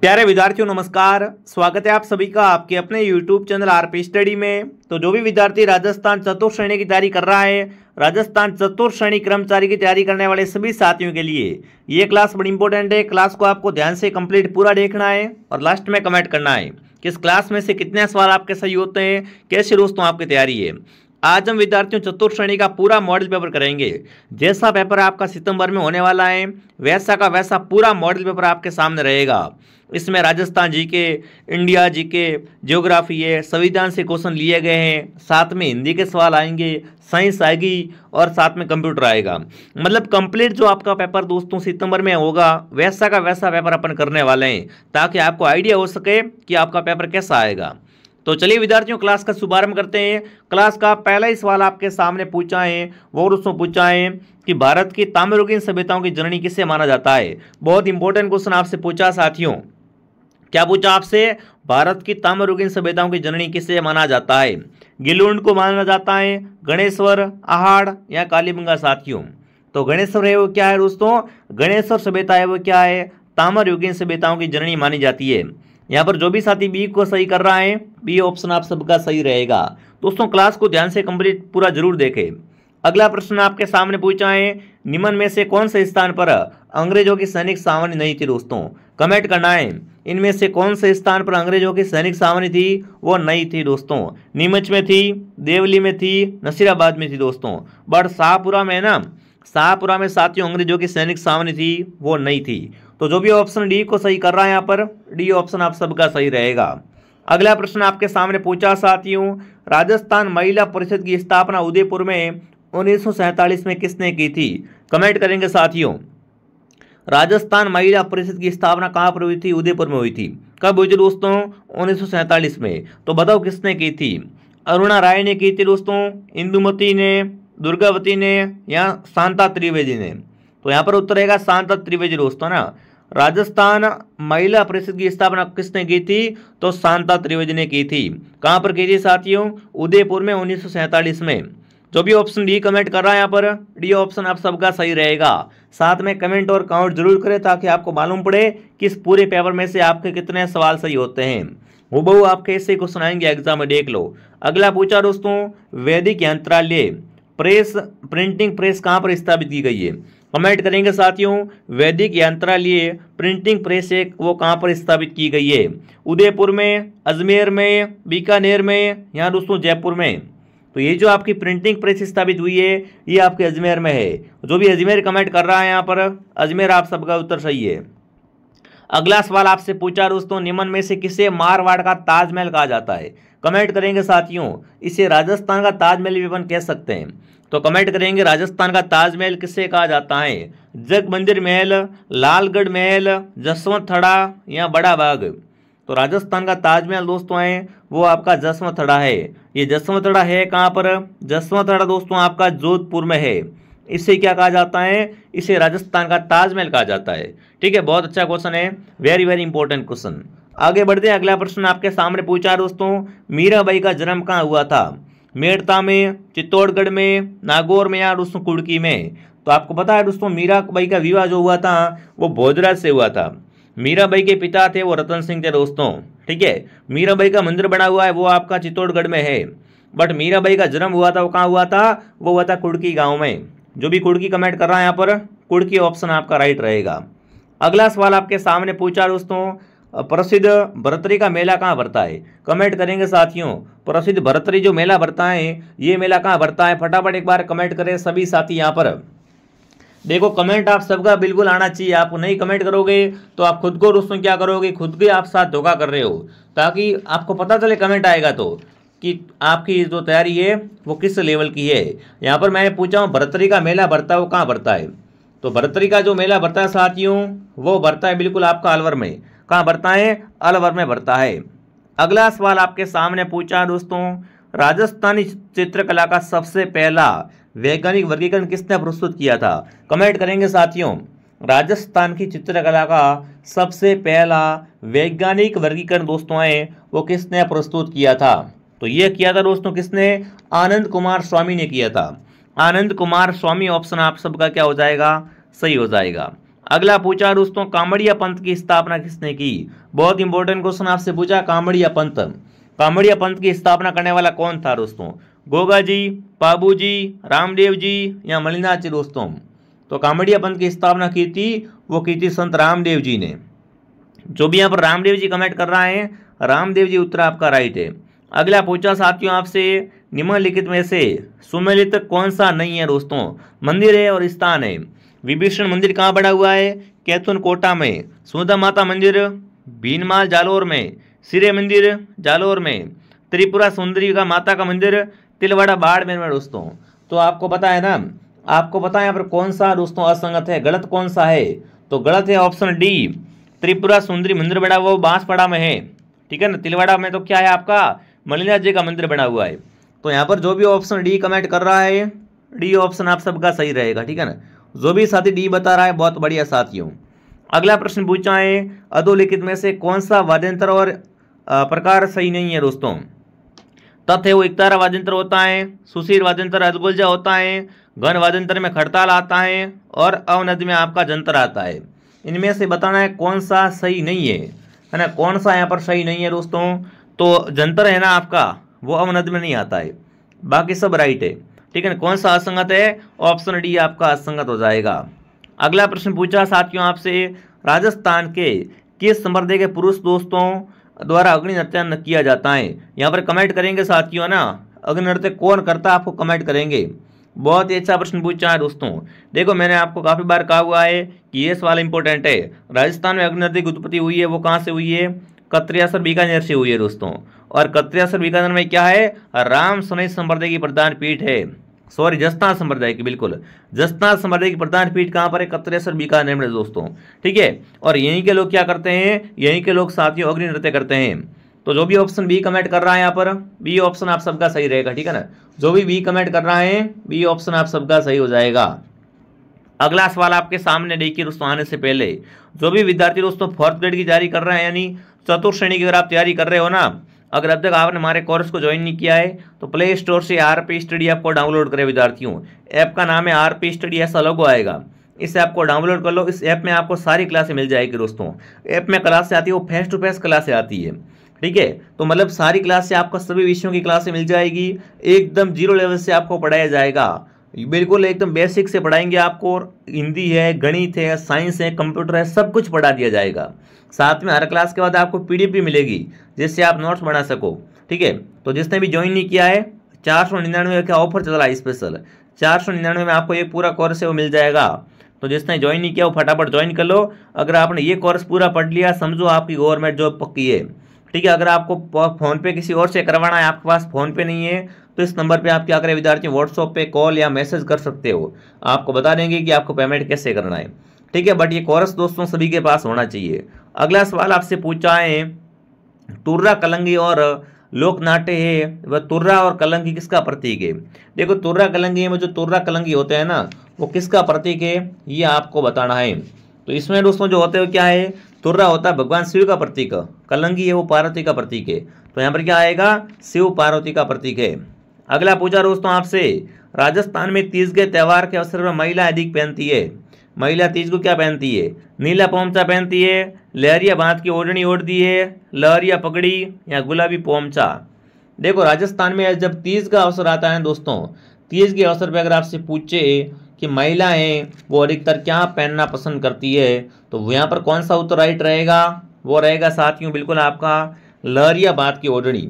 प्यारे विद्यार्थियों नमस्कार। स्वागत है आप सभी का आपके अपने YouTube चैनल आरपी स्टडी में। तो जो भी विद्यार्थी राजस्थान चतुर्थ श्रेणी की तैयारी कर रहा है, राजस्थान चतुर्थ श्रेणी कर्मचारी की तैयारी करने वाले सभी साथियों के लिए ये क्लास बड़ी इंपॉर्टेंट है। क्लास को आपको ध्यान से कंप्लीट पूरा देखना है और लास्ट में कमेंट करना है कि इस क्लास में से कितने सवाल आपके सही होते हैं, कैसे दोस्तों आपकी तैयारी है। आज हम विद्यार्थियों चतुर्थ श्रेणी का पूरा मॉडल पेपर करेंगे। जैसा पेपर आपका सितंबर में होने वाला है वैसा का वैसा पूरा मॉडल पेपर आपके सामने रहेगा। इसमें Rajasthan GK, India GK, geography है, संविधान से क्वेश्चन लिए गए हैं, साथ में हिंदी के सवाल आएंगे, साइंस आएगी और साथ में कंप्यूटर आएगा। मतलब कंप्लीट जो आपका पेपर दोस्तों सितंबर में होगा वैसा का वैसा पेपर अपन करने वाले हैं, ताकि आपको आइडिया हो सके कि आपका पेपर कैसा आएगा। तो चलिए विद्यार्थियों क्लास का शुभारंभ करते हैं। क्लास का पहला ही सवाल आपके सामने पूछा है, वो उसमें पूछा है कि भारत की ताम्रयुगीन सभ्यताओं की जननी किसे माना जाता है। बहुत इंपॉर्टेंट क्वेश्चन आपसे पूछा साथियों। क्या पूछा आपसे? भारत की ताम्रयुगीन सभ्यताओं की जननी किसे माना जाता है? गिलुंड को माना जाता है, गणेश्वर, आहाड़ या कालीबंगा साथियों। तो गणेश्वर है वो क्या है दोस्तों? गणेश्वर सभ्यता है वो क्या है? ताम्रयुगीन सभ्यताओं की जननी मानी जाती है। यहाँ पर जो भी साथी बी को सही कर रहा है, बी ऑप्शन आप सबका सही रहेगा। दोस्तों क्लास को ध्यान से कंप्लीट पूरा जरूर देखें। अगला प्रश्न आपके सामने पूछा है, निम्न में से कौन से स्थान पर अंग्रेजों की सैनिक छावनी नहीं थी दोस्तों? कमेंट करना है, इनमें से कौन से स्थान पर अंग्रेजों की सैनिक छावनी थी वो नहीं थी दोस्तों? नीमच में थी, देवली में थी, नसीराबाद में थी दोस्तों। बट शाहपुरा में ना, शाहपुरा में साथियों अंग्रेजों की सैनिक छावनी थी वो नहीं थी। तो जो भी ऑप्शन डी को सही कर रहा है यहाँ पर डी ऑप्शन आप सबका सही रहेगा। अगला प्रश्न आपके सामने पूछा साथियों, राजस्थान महिला परिषद की स्थापना उदयपुर में 1947 में किसने की थी? कमेंट करेंगे साथियों। राजस्थान महिला परिषद की स्थापना कहाँ पर हुई थी? उदयपुर में हुई थी। कब हुई थी दोस्तों? 1947 में। तो बताओ किसने की थी? अरुणा राय ने की थी दोस्तों, इंदुमती ने, दुर्गावती ने या शांता त्रिवेदी ने? तो यहाँ पर उत्तर रहेगा शांता त्रिवेदी दोस्तों ना। राजस्थान महिला परिषद की स्थापना किसने की थी? तो शांता त्रिवेदी ने की थी। कहाँ पर की थी साथियों? उदयपुर में 1947 में। जो भी ऑप्शन डी कमेंट कर रहा है यहाँ पर डी ऑप्शन आप सबका सही रहेगा। साथ में कमेंट और काउंट जरूर करें ताकि आपको मालूम पड़े कि इस पूरे पेपर में से आपके कितने सवाल सही होते हैं। हूबहू आपके ऐसे क्वेश्चन आएंगे एग्जाम में, देख लो। अगला पूछा दोस्तों, वैदिक यंत्रालय प्रेस प्रिंटिंग प्रेस कहाँ पर स्थापित की गई है? कमेंट करेंगे साथियों। वैदिक यंत्रालय प्रिंटिंग प्रेस एक वो कहाँ पर स्थापित की गई है? उदयपुर में, अजमेर में, बीकानेर में या दोस्तों जयपुर में? तो ये जो आपकी प्रिंटिंग प्रेस स्थापित हुई है ये आपके अजमेर में है। जो भी अजमेर कमेंट कर रहा है यहाँ पर अजमेर आप सबका उत्तर सही है। अगला सवाल आपसे पूछा दोस्तों, निम्न में से किसे मारवाड़ का ताजमहल कहा जाता है? कमेंट करेंगे साथियों। इसे राजस्थान का ताजमहल भी अपन कह सकते हैं। तो कमेंट करेंगे राजस्थान का ताजमहल किसे कहा जाता है? जगमंदिर महल, लालगढ़ महल, जसवंत थड़ा या बड़ा बाग? तो राजस्थान का ताजमहल दोस्तों है वो आपका जसवंत थड़ा है। ये जसवंत थड़ा है कहाँ पर? जसवंत थड़ा दोस्तों आपका जोधपुर में है। इसे क्या कहा जाता है? इसे राजस्थान का ताजमहल कहा जाता है। ठीक है, बहुत अच्छा क्वेश्चन है, वेरी वेरी इंपॉर्टेंट क्वेश्चन। आगे बढ़ते हैं। अगला प्रश्न आपके सामने पूछा दोस्तों, मीराबाई का जन्म कहाँ हुआ था? मेड़ता में, चित्तौड़गढ़ में, नागौर में या दोस्तों कुड़की में? तो आपको पता है दोस्तों मीराबाई का विवाह जो हुआ था वो भोजराज से हुआ था। मीराबाई के पिता थे वो रतन सिंह थे दोस्तों। ठीक है, मीराबाई का मंदिर बना हुआ है वो आपका चित्तौड़गढ़ में है। बट मीराबाई का जन्म हुआ था वो कहाँ हुआ था? वो हुआ था कुड़की गांव में। जो भी कुड़की कमेंट कर रहा है यहाँ पर कुड़की ऑप्शन आपका राइट रहेगा। अगला सवाल आपके सामने पूछा दोस्तों, प्रसिद्ध भरतरी का मेला कहाँ भरता है? कमेंट करेंगे साथियों। प्रसिद्ध भरतरी जो मेला भरता है ये मेला कहाँ भरता है? फटाफट एक बार कमेंट करें सभी साथी। यहाँ पर देखो कमेंट आप सबका बिल्कुल आना चाहिए। आप नहीं कमेंट करोगे तो आप खुद को दोस्तों क्या करोगे, खुद के आप साथ धोखा कर रहे हो। ताकि आपको पता चले कमेंट आएगा तो कि आपकी जो तैयारी है वो किस लेवल की है। यहाँ पर मैंने पूछा हूँ भरतरी का मेला भरता है वो कहाँ भरता है? तो भरतरी का जो मेला भरता है साथियों वो भरता है बिल्कुल आपका अलवर में। कहाँ भरता है? अलवर में भरता है। अगला सवाल आपके सामने पूछा दोस्तों, राजस्थानी चित्रकला का सबसे पहला वैज्ञानिक वर्गीकरण किसने प्रस्तुत किया था? कमेंट करेंगे साथियों। राजस्थान की चित्रकला का सबसे पहला वैज्ञानिक वर्गीकरण दोस्तों है वो किसने प्रस्तुत किया था? तो ये किया था दोस्तों किसने? आनंद कुमार स्वामी ने किया था। आनंद कुमार स्वामी ऑप्शन आप सबका क्या हो जाएगा? सही हो जाएगा। अगला पूछा दोस्तों, कामड़िया पंथ की स्थापना किसने की? बहुत इंपॉर्टेंट क्वेश्चन आपसे पूछा, कामड़िया पंथ। कामड़िया पंथ की स्थापना करने वाला कौन था दोस्तों? गोगा जी, पाबू जी, रामदेव जी या मलिनाथ जी दोस्तों? तो कामड़िया पंथ की स्थापना की थी, वो की थी संत रामदेव जी ने। जो भी यहाँ पर रामदेव जी कमेंट कर रहा है, रामदेव जी उत्तर आपका राइट है। अगला पूछा साथियों आपसे, निम्नलिखित में से सुमेलित कौन सा नहीं है दोस्तों? मंदिर है और स्थान है। विभीषण मंदिर कहाँ बना हुआ है? कैथुन कोटा में। सुधा माता मंदिर भीनमाल जालोर में। सिरे मंदिर जालोर में। त्रिपुरा सुंदरी का माता का मंदिर तिलवाड़ा बाड़मेर में दोस्तों। तो आपको पता है ना, आपको पता है यहाँ पर कौन सा दोस्तों असंगत है, गलत कौन सा है? तो गलत है ऑप्शन डी, त्रिपुरा सुंदरी मंदिर बना हुआ वो बांसवाड़ा में है, ठीक है ना। तिलवाड़ा में तो क्या है आपका, मलिनाथ जी का मंदिर बना हुआ है। तो यहाँ पर जो भी ऑप्शन डी कमेंट कर रहा है, डी ऑप्शन आप सबका सही रहेगा, ठीक है ना। जो भी साथी डी बता रहा है बहुत बढ़िया साथियों। अगला प्रश्न पूछा है, अधोलिखित में से कौन सा वाद्यंत्र और प्रकार सही नहीं है दोस्तों? तथ्य वो एकतारा वाद्यंत्र होता है, सुशीर वाद्यंत्र अदगुलजा होता है, घन वाद्यंत्र में खड़ताल आता है और अवनद में आपका जंतर आता है। इनमें से बताना है कौन सा सही नहीं है ना, कौन सा यहाँ पर सही नहीं है दोस्तों? तो जंतर है ना आपका, वो अवनद में नहीं आता है, बाकी सब राइट है, ठीक है ना। कौन सा असंगत है? ऑप्शन डी आपका असंगत हो जाएगा। अगला प्रश्न पूछा साथियों आपसे, राजस्थान के किस संप्रदाय के पुरुष दोस्तों द्वारा अग्नि नृत्य किया जाता है? यहाँ पर कमेंट करेंगे साथियों ना, अग्नि नृत्य कौन करता है आपको कमेंट करेंगे। बहुत ही अच्छा प्रश्न पूछा है दोस्तों। देखो मैंने आपको काफ़ी बार कहा हुआ है कि ये सवाल इंपॉर्टेंट है। राजस्थान में अग्नि नृत्य की उत्पत्ति हुई है, वो कहाँ से हुई है? कत्रियासर बीकानेर से हुई है दोस्तों। और कत्रियासर बीकानेर में क्या है? राम सनई संप्रदाय की प्रधान पीठ है, सॉरी जसनाथ संप्रदाय की, बिल्कुल जसनाथ संप्रदाय की प्रधान पीठ कहाँ पर है? कत्रियासर बीकानेर में दोस्तों, ठीक है। और यहीं के लोग क्या करते हैं? यहीं के लोग साथियों अग्नि नृत्य करते हैं। तो जो भी ऑप्शन बी कमेंट कर रहा है यहाँ पर, बी ऑप्शन आप सबका सही रहेगा, ठीक है ना। जो भी बी कमेंट कर रहा है, बी ऑप्शन आप सबका सही हो जाएगा। अगला सवाल आपके सामने देखिए दोस्तों, आने से पहले जो भी विद्यार्थी दोस्तों 4th ग्रेड की तैयारी कर रहे हैं, यानी चतुर्थ श्रेणी की अगर आप तैयारी कर रहे हो ना, अगर अब तक आपने हमारे कोर्स को ज्वाइन नहीं किया है तो प्ले स्टोर से आरपी स्टडी ऐप को डाउनलोड करें विद्यार्थियों। ऐप का नाम है आरपी स्टडी, ऐसा लोगो आएगा। इस ऐप को डाउनलोड कर लो। इस ऐप में आपको सारी क्लासें मिल जाएगी दोस्तों। ऐप में क्लासें आती है वो फेस टू फेस क्लासें आती है, ठीक है। तो मतलब सारी क्लास से आपको सभी विषयों की क्लासें मिल जाएगी। एकदम 0 लेवल से आपको पढ़ाया जाएगा, बिल्कुल एकदम बेसिक से पढ़ाएंगे आपको। हिंदी है, गणित है, साइंस है, कंप्यूटर है, सब कुछ पढ़ा दिया जाएगा। साथ में हर क्लास के बाद आपको पीडीएफ भी मिलेगी जिससे आप नोट्स बना सको, ठीक है। तो जिसने भी ज्वाइन नहीं किया है, 499 का ऑफर चल रहा है स्पेशल, 499 में आपको ये पूरा कोर्स है वो मिल जाएगा। तो जिसने ज्वाइन नहीं किया वो फटाफट ज्वाइन कर लो। अगर आपने ये कोर्स पूरा पढ़ लिया, समझो आपकी गवर्नमेंट जॉब पक्की है, ठीक है। अगर आपको फोन पे किसी और से करवाना है, आपके पास फोन पे नहीं है, तो इस नंबर पे आप क्या करें विद्यार्थी, व्हाट्सएप पे कॉल या मैसेज कर सकते हो। आपको बता देंगे कि आपको पेमेंट कैसे करना है, ठीक है। बट ये कोर्स दोस्तों सभी के पास होना चाहिए। अगला सवाल आपसे पूछा है, तुर्रा कलंगी और लोकनाट्य है, वह तुर्रा और कलंगी किसका प्रतीक है? देखो तुर्रा कलंगी में जो तुर्रा कलंगी होते हैं ना, वो किसका प्रतीक है ये आपको बताना है। तो इसमें दोस्तों जो होते हैं क्या है, तुर्रा होता है भगवान शिव का प्रतीक, कलंगी है वो पार्वती का प्रतीक है। तो यहाँ पर क्या आएगा, शिव पार्वती का प्रतीक है। अगला पूछा दोस्तों आपसे, राजस्थान में तीज के त्यौहार के अवसर पर महिला अधिक पहनती है। महिला तीज को क्या पहनती है? नीला पोमचा पहनती है, लहरिया बांध की ओढ़नी ओढ़ती है, लहरिया पगड़ी या गुलाबी पोमचा। देखो राजस्थान में जब तीज का अवसर आता है दोस्तों, तीज के अवसर पर अगर आपसे पूछे कि महिलाएं वो अधिकतर क्या पहनना पसंद करती है, तो यहाँ पर कौन सा उत्तर राइट रहेगा? वो रहेगा साथियों बिल्कुल आपका लहरिया बांध की ओढ़नी।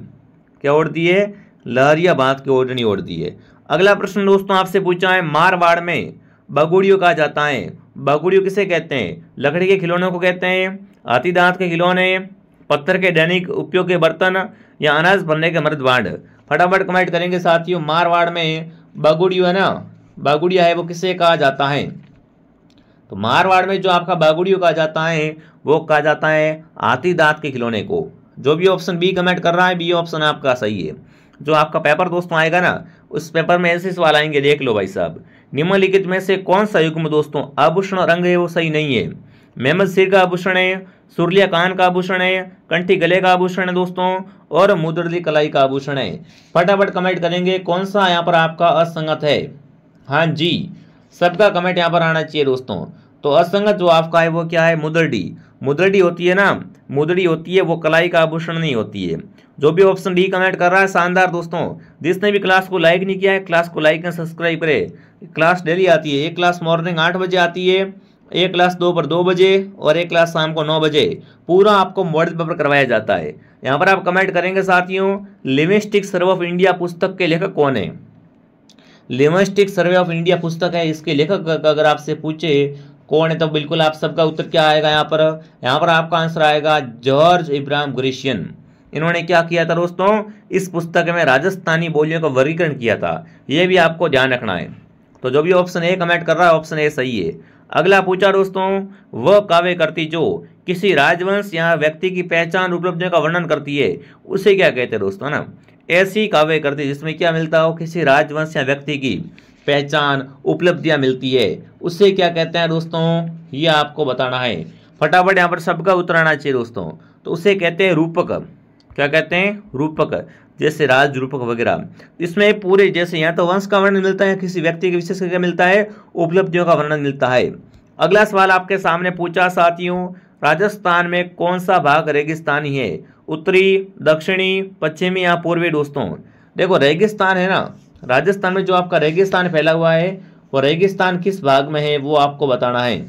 क्या ओढ़ती है? लहरिया बांध की ओढ़नी ओढ़ती है। अगला प्रश्न दोस्तों आपसे पूछा है, मारवाड़ में बगुड़ियों कहा जाता है। बगुड़ियों किसे कहते हैं? लकड़ी के खिलौनों को कहते हैं, हाथी दांत के खिलौने, पत्थर के दैनिक उपयोग के बर्तन या अनाज भरने के मर्द भांड। फटाफट कमेंट करेंगे साथियों। मारवाड़ में बागुड़ियों है ना, बागुड़िया है वो किसे कहा जाता है? तो मारवाड़ में जो आपका बागुड़ियों कहा जाता है वो कहा जाता है हाथी दांत के खिलौने को। जो भी ऑप्शन बी कमेंट कर रहा है, बी ऑप्शन आपका सही है। जो आपका पेपर दोस्तों आएगा ना, उस पेपर में ऐसे सवाल आएंगे, देख लो भाई साहब। निम्नलिखित में से कौन सा युग्म दोस्तों आभूषण रंग है वो सही नहीं है? मेहमद सिर का आभूषण है, सुरलिया कान का आभूषण है, कंठी गले का आभूषण है दोस्तों, और मुद्रली कलाई का आभूषण है। फटाफट कमेंट करेंगे कौन सा यहाँ पर आपका असंगत है। हाँ जी, सबका कमेंट यहाँ पर आना चाहिए दोस्तों। तो असंगत जो आपका है वो क्या है, मुदड़ी। मुदड़ी होती है ना, मुदड़ी होती है वो कलाई का आभूषण नहीं होती है। जो भी ऑप्शन डी कमेंट कर रहा है शानदार दोस्तों। जिसने भी क्लास को लाइक नहीं किया है, क्लास को लाइक एंड सब्सक्राइब करे। क्लास डेली आती है, एक क्लास मॉर्निंग 8 बजे आती है, एक क्लास दोपहर 2 बजे और एक क्लास शाम को 9 बजे। पूरा आपको मॉडल पेपर करवाया जाता है। यहाँ पर आप कमेंट करेंगे साथियों, लिविंगस्टन सर्वे ऑफ इंडिया पुस्तक के लेखक कौन है। लिविंगस्टन सर्वे ऑफ इंडिया पुस्तक है, इसके लेखक अगर आपसे पूछे कौन है तो बिल्कुल आप सबका उत्तर क्या आएगा यहाँ पर आपका आंसर आएगा जॉर्ज इब्राहिम ग्रेशियन। इन्होंने क्या किया था दोस्तों, इस पुस्तक में राजस्थानी बोलियों का वर्गीकरण किया था। ये भी आपको ध्यान रखना है। तो जो भी ऑप्शन ए कमेंट कर रहा है ऑप्शन ए सही है। अगला पूछा दोस्तों, वह काव्य कृति जो किसी राजवंश या व्यक्ति की पहचान उपलब्धियों का वर्णन करती है उसे क्या कहते हैं दोस्तों ना। ऐसी काव्य कृति जिसमें क्या मिलता हो, किसी राजवंश या व्यक्ति की पहचान उपलब्धियां मिलती है उससे क्या कहते हैं दोस्तों, ये आपको बताना है। फटाफट यहाँ पर सबका उत्तर आना चाहिए दोस्तों। तो उसे कहते हैं रूपक। क्या कहते हैं, रूपक। जैसे राज रूपक वगैरह। इसमें पूरे जैसे यहाँ तो वंश का वर्णन मिलता है, किसी व्यक्ति के विशेष क्या मिलता है, उपलब्धियों का वर्णन मिलता है। अगला सवाल आपके सामने पूछा साथियों, राजस्थान में कौन सा भाग रेगिस्तानी है, उत्तरी, दक्षिणी, पश्चिमी या पूर्वी दोस्तों। देखो रेगिस्तान है ना, राजस्थान में जो आपका रेगिस्तान फैला हुआ है वो रेगिस्तान किस भाग में है वो आपको बताना है।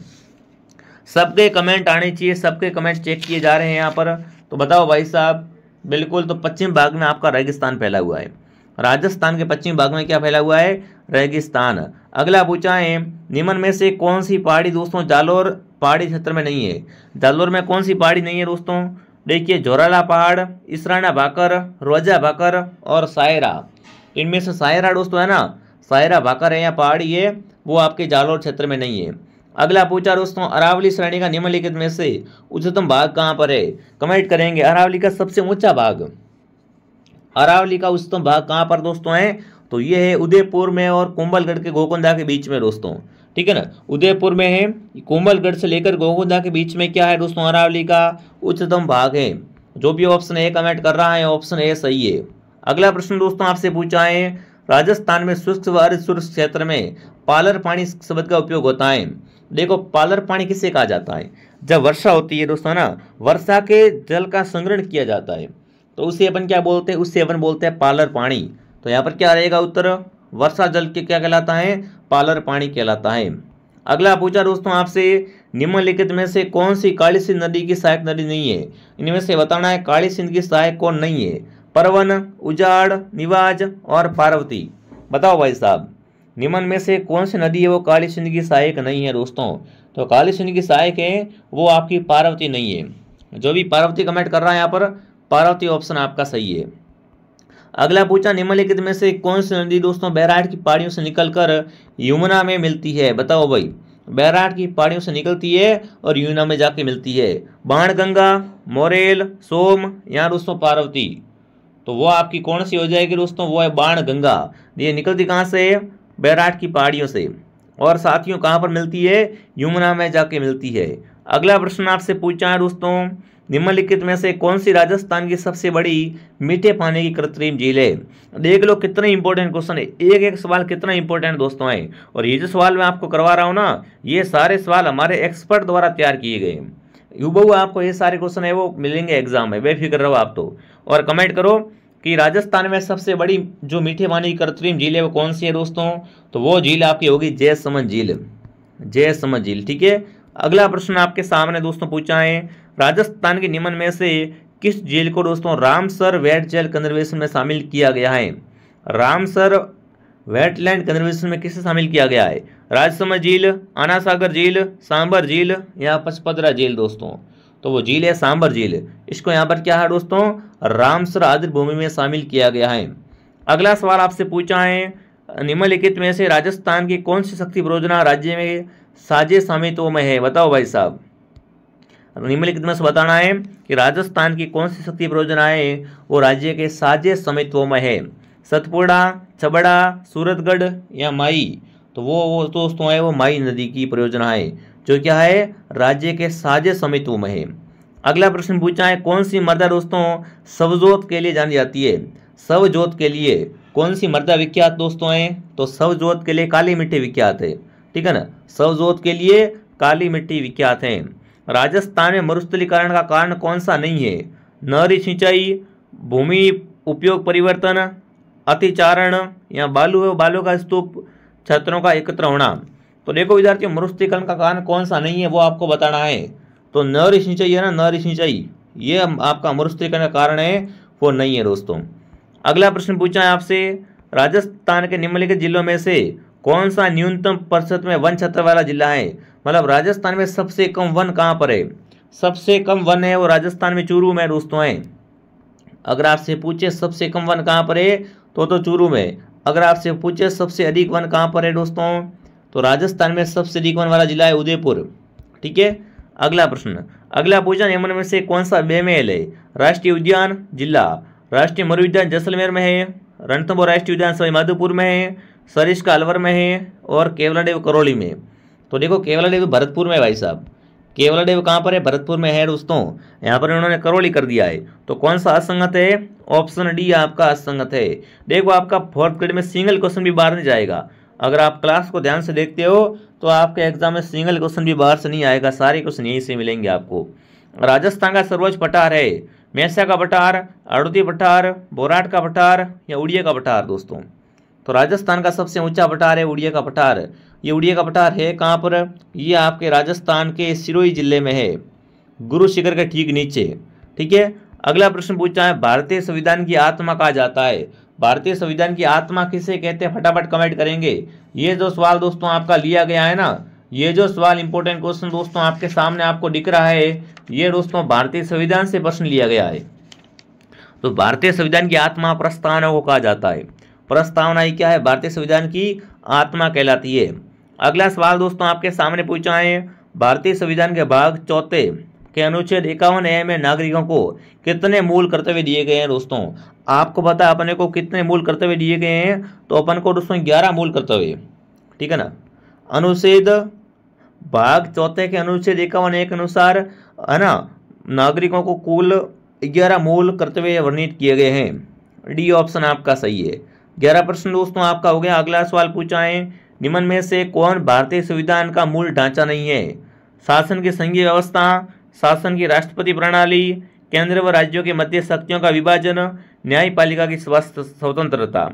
सबके कमेंट आने चाहिए, सबके कमेंट चेक किए जा रहे हैं यहाँ पर। तो बताओ भाई साहब, बिल्कुल तो पश्चिम भाग में आपका रेगिस्तान फैला हुआ है। राजस्थान के पश्चिम भाग में क्या फैला हुआ है, रेगिस्तान। अगला पूछा है, निम्न में से कौन सी पहाड़ी दोस्तों जालोर पहाड़ी क्षेत्र में नहीं है। जालोर में कौन सी पहाड़ी नहीं है दोस्तों, देखिए जोराला पहाड़, इसराना भाकर, रोजा भाकर और सायरा। इनमें से सायरा दोस्तों है ना, सायरा भाकर है या पहाड़ी है, वो आपके जालोर क्षेत्र में नहीं है। अगला पूछा दोस्तों, अरावली श्रेणी का निम्नलिखित में से उच्चतम भाग कहाँ पर है। कमेंट करेंगे अरावली का सबसे ऊंचा भाग, अरावली का उच्चतम भाग कहाँ पर दोस्तों है, तो ये है उदयपुर में और कुंभलगढ़ के गोकुंदा के बीच में दोस्तों। ठीक है ना, उदयपुर में है, कुंभलगढ़ से लेकर गोकुंदा के बीच में क्या है दोस्तों, अरावली का उच्चतम भाग है। जो भी ऑप्शन ए कमेंट कर रहा है ऑप्शन ए सही है। अगला प्रश्न दोस्तों आपसे पूछा है, राजस्थान में शुष्क व अर्ध शुष्क क्षेत्र में पालर पानी शब्द का उपयोग होता है। देखो पालर पानी किसे कहा जाता है, जब वर्षा होती है दोस्तों ना, वर्षा के जल का संग्रहण किया जाता है तो उसे अपन क्या बोलते हैं, उससे अपन बोलते हैं पालर पानी। तो यहाँ पर क्या रहेगा उत्तर, वर्षा जल के क्या कहलाता है, पालर पानी कहलाता है। अगला पूछा दोस्तों आपसे, निम्नलिखित में से कौन सी काली सिंध नदी की सहायक नदी नहीं है। इनमें से बताना है काली सिंध की सहायक कौन नहीं है, परवन, उजाड़, निवाज और पार्वती। बताओ भाई साहब, निम्न में से कौन सी नदी है वो काली सिंध की सहायक नहीं है दोस्तों। तो काली सिंध की सहायक है वो आपकी पार्वती नहीं है। जो भी पार्वती कमेंट कर रहा है यहाँ पर पार्वती ऑप्शन आपका सही है। अगला पूछा, निम्नलिखित में से कौन सी नदी दोस्तों बैराट की पहाड़ियों से निकलकर यमुना में मिलती है। बताओ भाई, बैराट की पहाड़ियों से निकलती है और यमुना में जाके मिलती है, बाणगंगा, मोरेल, सोम या दोस्तों पार्वती। तो वो आपकी कौन सी हो जाएगी दोस्तों, वो है बाणगंगा। ये निकलती कहाँ से, बैराट की पहाड़ियों से, और साथियों कहाँ पर मिलती है, यमुना में जाके मिलती है। अगला प्रश्न आपसे पूछा है दोस्तों, निम्नलिखित में से कौन सी राजस्थान की सबसे बड़ी मीठे पानी की कृत्रिम झील है। देख लो कितना इंपॉर्टेंट क्वेश्चन है, एक एक सवाल कितना इंपॉर्टेंट दोस्तों है। और ये जो सवाल मैं आपको करवा रहा हूँ ना, ये सारे सवाल हमारे एक्सपर्ट द्वारा तैयार किए गए। यूबहू आपको ये सारे क्वेश्चन है वो मिलेंगे एग्जाम में, बेफिक्र रहो आप तो। और कमेंट करो कि राजस्थान में सबसे बड़ी जो मीठे पानी की कृत्रिम झील है वो कौन सी है दोस्तों, तो वो झील आपकी होगी जयसमंद झील, जयसमंद झील। ठीक है, अगला प्रश्न आपके सामने दोस्तों पूछा है, राजस्थान के निम्न में से किस झील को दोस्तों रामसर वेटलैंड कंजर्वेशन में शामिल किया गया है। रामसर वेटलैंड कंजर्वेशन में किसे शामिल किया गया है, राजसमंद झील, आना सागर झील, सांबर झील या पचपदरा झील दोस्तों। तो वो झील है सांबर झील। इसको यहाँ पर क्या है दोस्तों, रामसर आर्द्र भूमि में शामिल किया गया है। अगला सवाल आपसे पूछा है, निम्नलिखित में से राजस्थान की कौन सी शक्ति परियोजना राज्य में साझे स्वामित्व में है। बताओ भाई साहब, निम्नलिखित में से बताना है कि राजस्थान की कौन सी शक्ति परियोजना है वो राज्य के साझे स्वामित्व में है, सतपुड़ा, छबड़ा, सूरतगढ़ या माई। तो वो दोस्तों है वो माई नदी की परियोजना है जो क्या है राज्य के साझे स्वामित्व में है। अगला प्रश्न पूछा है, कौन सी मृदा दोस्तों शवजोत के लिए जानी जाती है। शवजोत के लिए कौन सी मृदा विख्यात दोस्तों है, तो शवजोत के लिए काली मिट्टी विख्यात है। ठीक है ना, शवजोत के लिए काली मिट्टी विख्यात है। राजस्थान में मरुस्थलीकरण का कारण कौन सा नहीं है? नहरी सिंचाई, भूमि उपयोग परिवर्तन, अतिचारण या बालू का स्तूप छात्रों का एकत्र होना। तो देखो विद्यार्थियों, मरुस्थलीकरण का कारण कौन सा नहीं है वो आपको बताना है। तो नहरी सिंचाई है ना, नहरी सिंचाई, ये आपका मरुस्थलीकरण का कारण है, वो नहीं है दोस्तों। अगला प्रश्न पूछा है आपसे, राजस्थान के निम्नलिखित जिलों में से कौन सा न्यूनतम प्रतिशत में वन क्षेत्र वाला जिला है? मतलब राजस्थान में सबसे कम वन कहाँ पर है? सबसे कम वन है वो राजस्थान में चूरू में दोस्तों है। अगर आपसे पूछे सबसे कम वन कहाँ पर है तो चूरू में। अगर आपसे पूछे सबसे अधिक वन कहाँ पर है दोस्तों, तो राजस्थान में सबसे अधिक वन वाला जिला है उदयपुर। ठीक है। अगला प्रश्न, अगला पूछा निम्न में से कौन सा बेमेल है? राष्ट्रीय उद्यान जिला, राष्ट्रीय मरु उद्यान जैसलमेर में है, रणथंभौर राष्ट्रीय उद्यान सवाई माधोपुर में है, सरिस्का अलवर में है और केवलादेव करौली में। तो देखो केवलादेव भरतपुर में है भाई साहब, केवलादेव कहाँ पर है? भरतपुर में है दोस्तों। यहाँ पर उन्होंने करौली कर दिया है। तो कौन सा असंगत है? ऑप्शन डी आपका असंगत है। देखो आपका फोर्थ ग्रेड में सिंगल क्वेश्चन भी बाहर नहीं जाएगा। अगर आप क्लास को ध्यान से देखते हो तो आपके एग्जाम में सिंगल क्वेश्चन भी बाहर से नहीं आएगा, सारे क्वेश्चन यहीं से मिलेंगे आपको। राजस्थान का सर्वोच्च पठार है मेसा का पठार, अड़ोती पठार, बोराट का पठार या उड़िया का पठार दोस्तों। तो राजस्थान का सबसे ऊंचा पठार है उड़िया का पठार। ये उड़िया का पठार है कहाँ पर? ये आपके राजस्थान के सिरोही जिले में है, गुरु शिखर के ठीक नीचे। ठीक है। अगला प्रश्न पूछा है, भारतीय संविधान की आत्मा कहा जाता है? भारतीय संविधान की आत्मा किसे कहते हैं? फटाफट कमेंट करेंगे। ये जो सवाल दोस्तों आपका लिया गया है ना, ये जो सवाल इंपॉर्टेंट क्वेश्चन दोस्तों आपके सामने आपको दिख रहा है, ये दोस्तों भारतीय संविधान से प्रश्न लिया गया है। तो भारतीय संविधान की आत्मा प्रस्तावना को कहा जाता है। प्रस्तावना ही क्या है? भारतीय संविधान की आत्मा कहलाती है। अगला सवाल दोस्तों आपके सामने पूछा है, भारतीय संविधान के भाग 4 के अनुच्छेद 51A में नागरिकों को कितने मूल कर्तव्य दिए गए हैं दोस्तों? आपको पता है अपने को कितने मूल कर्तव्य दिए गए हैं? तो अपन को दोस्तों 11 मूल कर्तव्य। ठीक है ना। अनुच्छेद भाग 4 के अनुच्छेद 51A के अनुसार है ना, नागरिकों को कुल 11 मूल कर्तव्य वर्णित किए गए हैं। डी ऑप्शन आपका सही है। 11 प्रश्न दोस्तों आपका हो गया। अगला सवाल पूछा है, निम्न में से कौन भारतीय संविधान का मूल ढांचा नहीं है? शासन की संघीय व्यवस्था, शासन की राष्ट्रपति प्रणाली, केंद्र व राज्यों के मध्य शक्तियों का विभाजन, न्यायपालिका की स्वतंत्रता।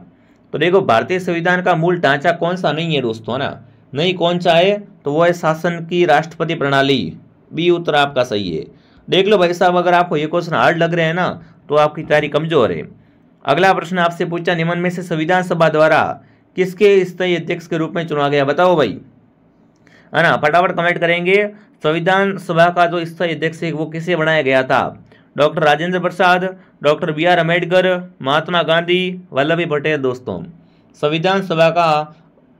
तो देखो भारतीय संविधान का मूल ढांचा कौन सा नहीं है दोस्तों, है ना? नहीं कौन सा है? तो वो है शासन की राष्ट्रपति प्रणाली। बी उत्तर आपका सही है। देख लो भाई साहब, अगर आपको ये क्वेश्चन हार्ड लग रहे हैं ना तो आपकी तैयारी कमजोर है। अगला प्रश्न आपसे पूछा, निम्न में से संविधान सभा द्वारा किसके स्थायी अध्यक्ष के रूप में चुना गया? बताओ भाई, है ना? फटाफट कमेंट करेंगे। संविधान सभा का जो स्थायी अध्यक्ष है वो किसे बनाया गया था? Doctor Rajendra Prasad, doctor BR Ambedkar, Mahatma Gandhi, Vallabh भाई पटेल दोस्तों। संविधान सभा का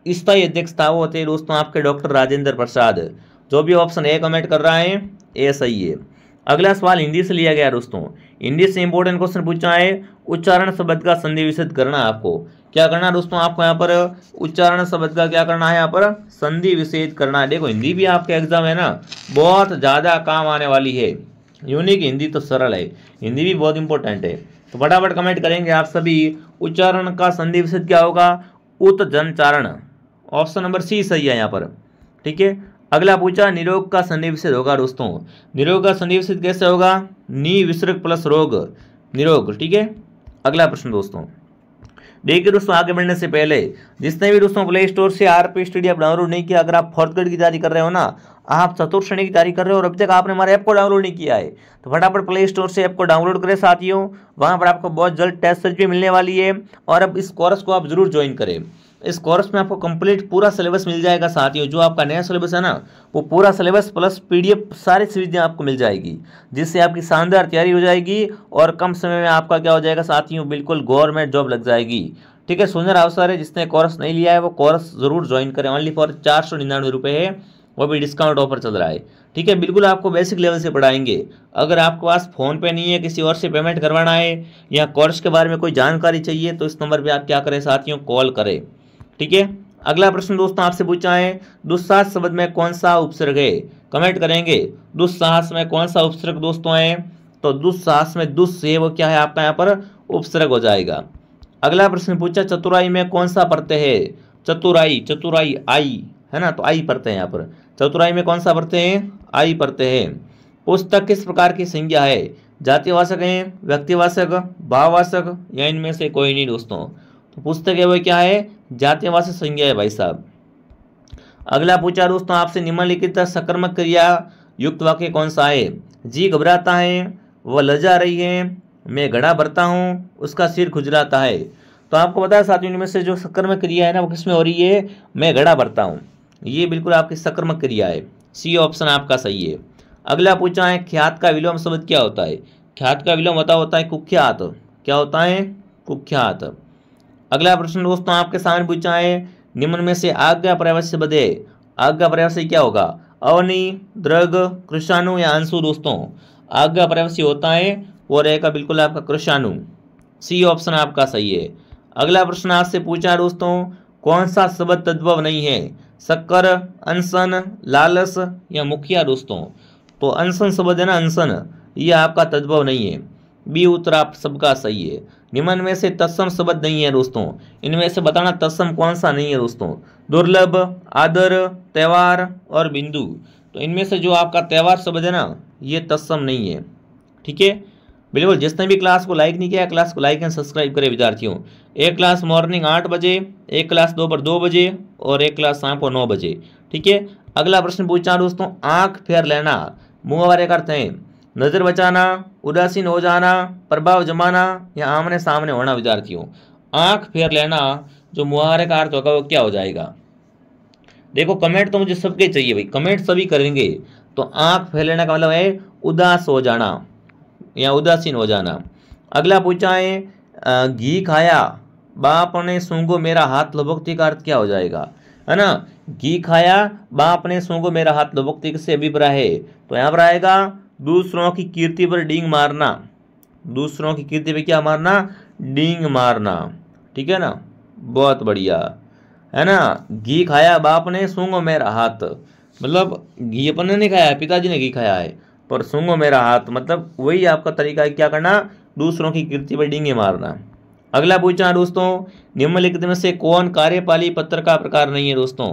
स्थायी अध्यक्ष था वो थे दोस्तों आपके डॉक्टर राजेंद्र प्रसाद। जो भी ऑप्शन ए कमेंट कर रहा है ये सही है। अगला सवाल हिंदी से लिया गया दोस्तों। हिंदी से इंपॉर्टेंट क्वेश्चन पूछा है, उच्चारण शब्द का संधि विच्छेद करना। आपको क्या करना है दोस्तों? आपको यहाँ पर उच्चारण शब्द का क्या करना है? यहाँ पर संधि विच्छेद करना है। देखो हिंदी भी आपके एग्जाम है ना, बहुत ज़्यादा काम आने वाली है। यूनिक हिंदी तो सरल है, हिंदी भी बहुत इंपॉर्टेंट है। तो फटाफट कमेंट करेंगे आप सभी। उच्चारण का संधि विच्छेद क्या होगा? उत्जनचारण। ऑप्शन नंबर सी सही है यहाँ पर। ठीक है। अगला पूछा, निरोग का संधि विच्छेद होगा दोस्तों। निरोग का संधि विच्छेद कैसे होगा? नी विसर्ग प्लस रोग, निरोग। ठीक है। अगला प्रश्न दोस्तों देखिए दोस्तों, आगे बढ़ने से पहले जिसने भी दोस्तों प्ले स्टोर से RP स्टडी ऐप डाउनलोड नहीं किया, अगर आप फोर्थ ग्रेड की तैयारी कर रहे हो ना, आप चतुर्थ श्रेणी की तैयारी कर रहे हो और अभी तक आपने हमारे ऐप को डाउनलोड नहीं किया है, तो फटाफट प्ले स्टोर से ऐप को डाउनलोड करें साथियों। वहां पर आपको बहुत जल्द टेस्ट सीरीज भी मिलने वाली है और अब इस कोर्स को आप जरूर ज्वाइन करें। इस कोर्स में आपको कंप्लीट पूरा सिलेबस मिल जाएगा साथियों। जो आपका नया सिलेबस है ना, वो पूरा सिलेबस प्लस PDF सारी सुविधाएं आपको मिल जाएगी, जिससे आपकी शानदार तैयारी हो जाएगी और कम समय में आपका क्या हो जाएगा साथियों, बिल्कुल गवर्नमेंट जॉब लग जाएगी। ठीक है। सुंदर अवसर है, जिसने कोर्स नहीं लिया है वो कोर्स जरूर ज्वाइन करें। ओनली फॉर 499 रुपये है, वो भी डिस्काउंट ऑफर चल रहा है। ठीक है। बिल्कुल आपको बेसिक लेवल से पढ़ाएंगे। अगर आपके पास फ़ोन पे नहीं है, किसी और से पेमेंट करवाना है या कोर्स के बारे में कोई जानकारी चाहिए, तो इस नंबर पर आप क्या करें साथियों, कॉल करें। ठीक है। अगला प्रश्न दोस्तों आपसे पूछा है, दुस्साहस शब्द में कौन सा उपसर्ग है? कमेंट करेंगे। दुस्साहस में कौन सा उपसर्ग दोस्तों है? तो दुस्साहस में दुस है वो क्या है आपका यहाँ पर उपसर्ग हो जाएगा। अगला प्रश्न पूछा, चतुराई में कौन सा प्रत्यय है? चतुराई, चतुराई आई, है ना, तो आई पढ़ते हैं यहाँ पर। चतुराई में कौन सा पढ़ते हैं, आई पढ़ते हैं। पुस्तक किस प्रकार की संज्ञा है, जातिवाचक है, व्यक्तिवाचक, भाववाचक, या इनमें से कोई नहीं दोस्तों। तो पुस्तक है वो क्या है, जातिवाचक संज्ञा है भाई साहब। अगला पूछा दोस्तों आपसे, निम्नलिखित सकर्मक क्रिया युक्त वाक्य कौन सा है। जी घबराता है, वह लजा रही है, मैं घड़ा भरता हूँ, उसका सिर खुजलाता है। तो आपको पता है साथियों, इनमें से जो सकर्मक क्रिया है ना वो किसमें हो रही है, मैं घड़ा भरता हूँ, ये बिल्कुल आपकी सकर्मक क्रिया है। सी ऑप्शन आपका सही है। अगला पूछा है, ख्यात का विलोम शब्द क्या होता है। ख्यात का विलोम होता है कुख्यात। क्या होता है, कुख्यात। अगला प्रश्न दोस्तों आपके सामने पूछा है, निम्न में से आज्ञापर्यायवाची शब्द है। आज्ञापर्यायवाची क्या होगा, अवनि, दृग, कृषाणु या अंशु दोस्तों। आज्ञापर्यायवाची होता है वो रहेगा बिल्कुल आपका कृषाणु। सी ऑप्शन आपका सही है। अगला प्रश्न आपसे पूछा दोस्तों, कौन सा शब्द तद्भव नहीं है, शक्कर, अनशन, लालस या मुखिया दोस्तों। तो अनशन शब्द है ना, अनशन, ये आपका तद्भव नहीं है। बी उत्तर आप सबका सही है। निम्न में से तत्सम शब्द नहीं है दोस्तों, इनमें से बताना तत्सम कौन सा नहीं है दोस्तों। दुर्लभ, आदर, त्यौहार और बिंदु। तो इनमें से जो आपका त्यौहार शब्द है ना, ये तत्सम नहीं है। ठीक है, बिल्कुल। जिसने भी क्लास को लाइक नहीं किया, क्लास को लाइक एंड सब्सक्राइब करें विद्यार्थियों। एक क्लास मॉर्निंग 8 बजे, एक क्लास दोपहर 2 बजे और एक क्लास शाम को 9 बजे। ठीक है। अगला प्रश्न पूछा दोस्तों, आंख फेर लेना मुहावरे का अर्थ है नजर बचाना, उदासीन हो जाना, प्रभाव जमाना या आमने सामने होना विद्यार्थियों। आंख फेर लेना जो मुहावरे का अर्थ होगा वो क्या हो जाएगा। देखो कमेंट तो मुझे सबके चाहिए भाई, कमेंट सभी करेंगे। तो आंख फेर लेना का मतलब है उदास हो जाना या उदासीन हो जाना। अगला पूछा है, घी खाया बाप ने सूंघो मेरा हाथ लबकती का अर्थ क्या हो जाएगा, है ना। घी खाया बाप ने सूंघो मेरा हाथ लबकती से अभिप्राय है। तो यहाँ पर आएगा दूसरों की कीर्ति पर डींग मारना। दूसरों की कीर्ति पर क्या मारना, डींग मारना। ठीक है ना, बहुत बढ़िया, है ना। घी खाया बाप ने सूंघो मेरा हाथ, मतलब घी अपन ने नहीं खाया है, पिताजी ने घी खाया है, पर सूंघो मेरा हाथ मतलब वही आपका तरीका है क्या करना, दूसरों की कीर्ति पर डींगे मारना। अगला पूछा दोस्तों, निम्नलिखित में से कौन कार्यपाली पत्र का प्रकार नहीं है दोस्तों।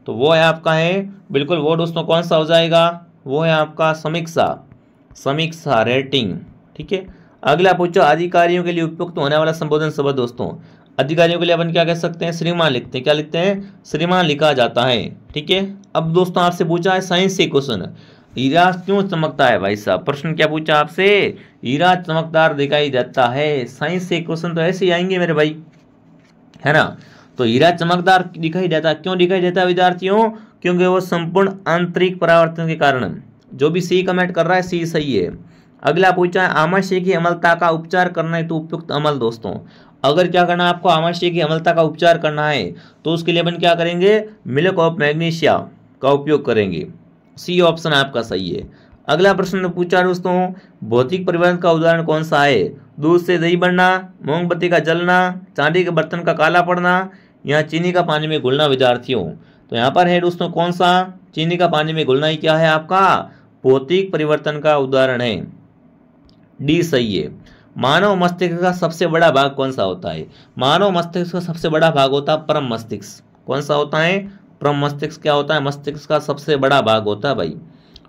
तो वो है आपका है बिल्कुल वो दोस्तों कौन सा हो जाएगा, वो है आपका समीक्षा। समीक्षा रेटिंग। ठीक है। अगला पूछा, अधिकारियों के लिए उपयुक्त होने वाला संबोधन शब्द दोस्तों। अधिकारियों के लिए अपन क्या कह सकते हैं, श्रीमान लिखते हैं। क्या लिखते हैं, श्रीमान लिखा जाता है। ठीक है। अब दोस्तों आपसे पूछा है साइंस से क्वेश्चन, हीरा क्यों चमकता है भाई साहब। प्रश्न क्या पूछा आपसे, हीरा चमकदार दिखाई देता है। साइंस से क्वेश्चन तो ऐसे ही आएंगे मेरे भाई, है ना। तो हीरा चमकदार दिखाई देता है, क्यों दिखाई देता है विद्यार्थियों, क्योंकि वो संपूर्ण आंतरिक परावर्तन के कारण। जो भी सी कमेंट कर रहा है सी सही है। अगला पूछा है, आमाशय की अम्लता का उपचार करना है तो उपयुक्त अमल दोस्तों। अगर क्या करना है आपको, आमाशय की अम्लता का उपचार करना है तो उसके लिए अपन क्या करेंगे, मिल्क ऑफ मैग्नीशिया का उपयोग करेंगे। सी ऑप्शन आपका सही है। अगला प्रश्न पूछा दोस्तों, भौतिक परिवर्तन का उदाहरण कौन सा है। दूध से दही बनना, मोमबत्ती का जलना, चांदी के बर्तन का काला पड़ना या चीनी का पानी में घुलना विद्यार्थियों। तो यहाँ पर है दोस्तों कौन सा, चीनी का पानी में घुलना ही क्या है आपका भौतिक परिवर्तन का उदाहरण है। डी सही है। मानव मस्तिष्क का सबसे बड़ा भाग कौन सा होता है। मानव मस्तिष्क का सबसे बड़ा भाग होता है परम मस्तिष्क। कौन सा होता है, परम मस्तिष्क क्या होता है, मस्तिष्क का सबसे बड़ा भाग होता है भाई।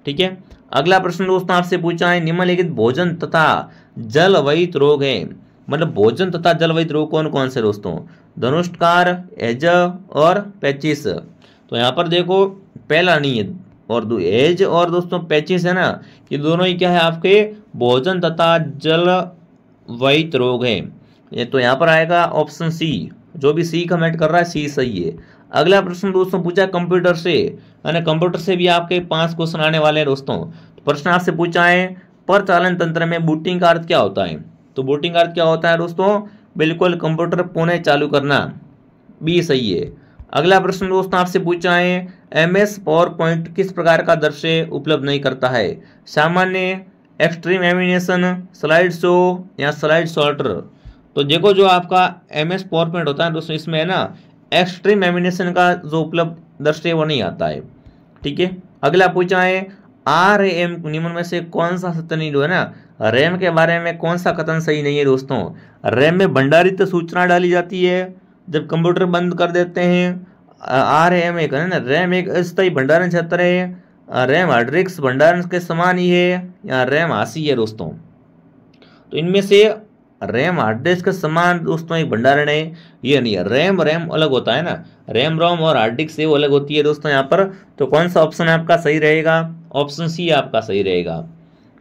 ठीक है। अगला प्रश्न दोस्तों आपसे पूछा है, निम्नलिखित भोजन तथा जलवहित रोग है, मतलब भोजन तथा जलवहित रोग कौन कौन से दोस्तों। धनुष्कार, एज और पेचिस। तो यहाँ पर देखो पहला नहीं है और एज और दोस्तों पेचिस है ना, ये दोनों ही क्या है आपके भोजन तथा जलवहित रोग है। ये तो यहाँ पर आएगा ऑप्शन सी। जो भी सी कमेंट कर रहा है सी सही है। अगला प्रश्न दोस्तों पूछा कंप्यूटर से, यानी कंप्यूटर से भी आपके 5 क्वेश्चन आने वाले हैं दोस्तों। तो प्रश्न आपसे पूछा है, परिचालन तंत्र में बूटिंग का अर्थ क्या होता है। तो बूटिंग का अर्थ क्या होता है दोस्तों, बिल्कुल कंप्यूटर पुनः चालू करना। बी सही है। अगला प्रश्न दोस्तों आपसे पूछा है, MS पावरपॉइंट किस प्रकार का दृश्य उपलब्ध नहीं करता है। सामान्य, एक्सट्रीम एनिमेशन, स्लाइड शो या स्लाइड सॉर्टर। तो देखो जो आपका MS पावरपॉइंट होता है दोस्तों, इसमें है ना एक्सट्रीम एनिमेशन का जो उपलब्ध दृश्य वो नहीं आता है। ठीक है। अगला पूछा है, RAM निम्न में से कौन सा सत्य नहीं है ना, रैम के बारे में कौन सा कथन सही नहीं है दोस्तों। रैम में भंडारित सूचना डाली जाती है जब कंप्यूटर बंद कर देते हैं, RAM एक है ना, रैम एक अस्थायी भंडारण क्षेत्र है, रैम हार्ड डिस्क भंडारण के समान ही है, या रैम हाशी है दोस्तों। तो इनमें से रैम हार्ड डिस्क के समान दोस्तों एक भंडारण है, ये नहीं है। रैम रैम अलग होता है ना, रैम रोम और हार्ड डिस्क से वो अलग होती है दोस्तों यहाँ पर। तो कौन सा ऑप्शन आपका सही रहेगा? ऑप्शन सी आपका सही रहेगा।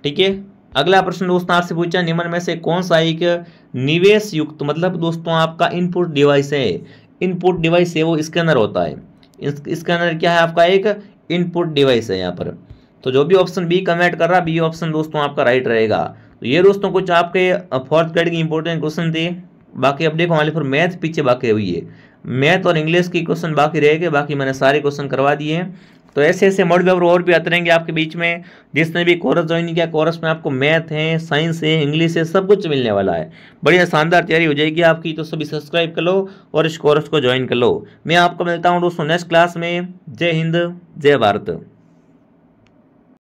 ठीक है, अगला प्रश्न दोस्तों आपसे पूछा, निम्न में से कौन सा एक निवेश युक्त मतलब दोस्तों आपका इनपुट डिवाइस है? इनपुट डिवाइस है वो स्कैनर होता है। स्कैनर क्या है आपका? एक इनपुट डिवाइस है यहाँ पर। तो जो भी ऑप्शन बी कमेंट कर रहा है, बी ऑप्शन दोस्तों आपका राइट रहेगा। तो ये दोस्तों कुछ आपके फोर्थ ग्रेड के इंपॉर्टेंट क्वेश्चन थे। बाकी अब देखो हमारे फिर मैथ पीछे बाकी हुई है, मैथ और इंग्लिश की क्वेश्चन बाकी रहेंगे, बाकी मैंने सारे क्वेश्चन करवा दिए हैं। तो ऐसे ऐसे मॉडल पेपर और भी आते रहेंगे आपके बीच में। जिसने भी कोर्स ज्वाइन किया, कोर्स में आपको मैथ है, साइंस है, इंग्लिश है, सब कुछ मिलने वाला है। बढ़िया शानदार तैयारी हो जाएगी आपकी। तो सभी सब्सक्राइब कर लो और इस कोर्स को ज्वाइन कर लो। मैं आपको मिलता हूँ दोस्तों नेक्स्ट क्लास में। जय हिंद, जय भारत।